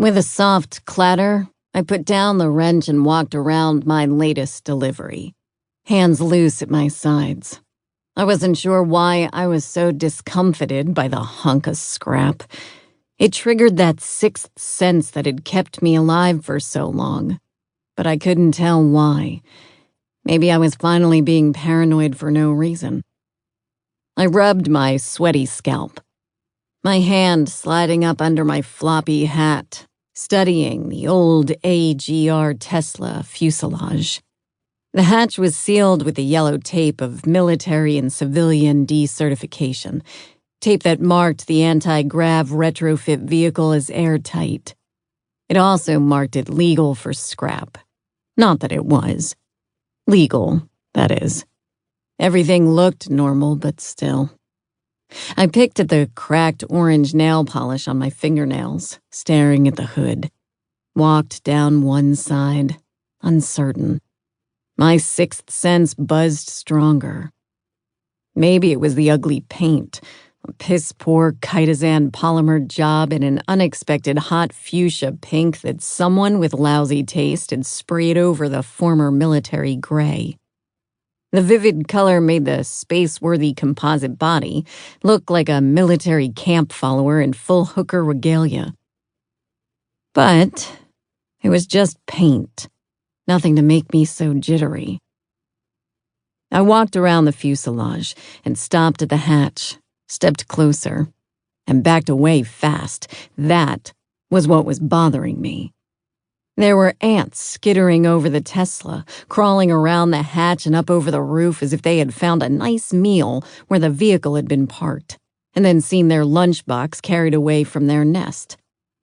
With a soft clatter, I put down the wrench and walked around my latest delivery, hands loose at my sides. I wasn't sure why I was so discomfited by the hunk of scrap. It triggered that sixth sense that had kept me alive for so long, but I couldn't tell why. Maybe I was finally being paranoid for no reason. I rubbed my sweaty scalp, my hand sliding up under my floppy hat, studying the old AGR Tesla fuselage. The hatch was sealed with the yellow tape of military and civilian decertification, tape that marked the anti-grav retrofit vehicle as airtight. It also marked it legal for scrap. Not that it was. Legal, that is. Everything looked normal, but still. I picked at the cracked orange nail polish on my fingernails, staring at the hood. Walked down one side, uncertain. My sixth sense buzzed stronger. Maybe it was the ugly paint, a piss-poor chitosan polymer job in an unexpected hot fuchsia pink that someone with lousy taste had sprayed over the former military gray. The vivid color made the space-worthy composite body look like a military camp follower in full hooker regalia. But it was just paint. Nothing to make me so jittery. I walked around the fuselage and stopped at the hatch, stepped closer, and backed away fast. That was what was bothering me. There were ants skittering over the Tesla, crawling around the hatch and up over the roof as if they had found a nice meal where the vehicle had been parked, and then seen their lunchbox carried away from their nest.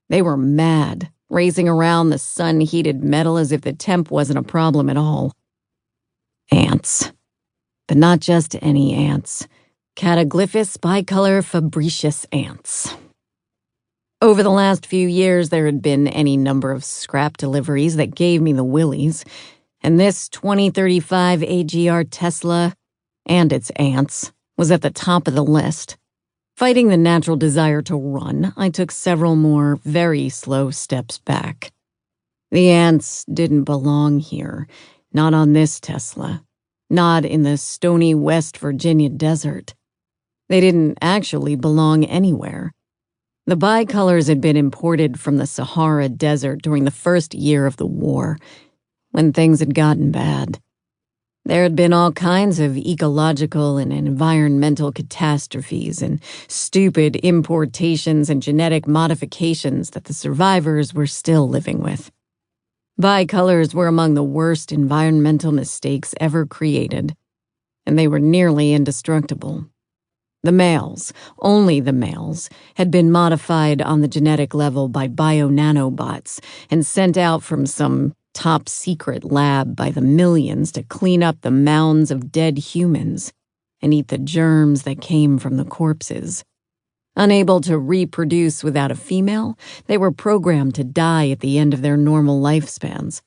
They were mad, racing around the sun-heated metal as if the temp wasn't a problem at all. Ants. But not just any ants. Cataglyphus bicolor fabricius ants. Over the last few years, there had been any number of scrap deliveries that gave me the willies, and this 2035 AGR Tesla and its ants was at the top of the list. Fighting the natural desire to run, I took several more very slow steps back. The ants didn't belong here, not on this Tesla, not in the stony West Virginia desert. They didn't actually belong anywhere. The bicolors had been imported from the Sahara Desert during the first year of the war, when things had gotten bad. There had been all kinds of ecological and environmental catastrophes and stupid importations and genetic modifications that the survivors were still living with. Bicolors were among the worst environmental mistakes ever created, and they were nearly indestructible. The males, only the males, had been modified on the genetic level by bio-nanobots and sent out from some top-secret lab by the millions to clean up the mounds of dead humans and eat the germs that came from the corpses. Unable to reproduce without a female, they were programmed to die at the end of their normal lifespans.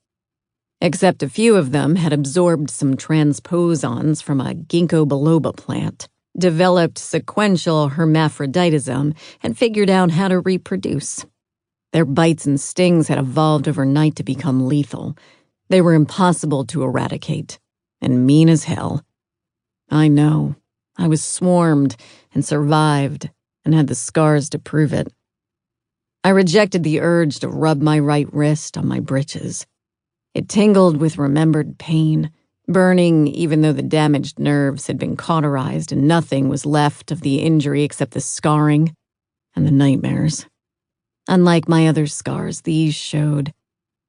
Except a few of them had absorbed some transposons from a ginkgo biloba plant, developed sequential hermaphroditism, and figured out how to reproduce. Their bites and stings had evolved overnight to become lethal. They were impossible to eradicate, and mean as hell. I know. I was swarmed and survived, and had the scars to prove it. I rejected the urge to rub my right wrist on my britches. It tingled with remembered pain, burning even though the damaged nerves had been cauterized and nothing was left of the injury except the scarring and the nightmares. Unlike my other scars, these showed.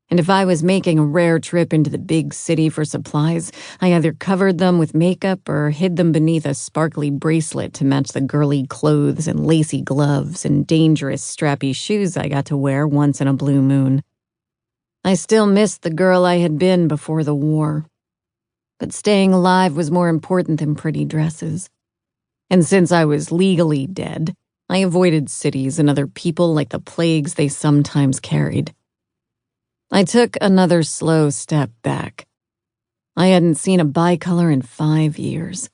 And if I was making a rare trip into the big city for supplies, I either covered them with makeup or hid them beneath a sparkly bracelet to match the girly clothes and lacy gloves and dangerous strappy shoes I got to wear once in a blue moon. I still missed the girl I had been before the war. But staying alive was more important than pretty dresses. And since I was legally dead, I avoided cities and other people like the plagues they sometimes carried. I took another slow step back. I hadn't seen a bicolor in 5 years.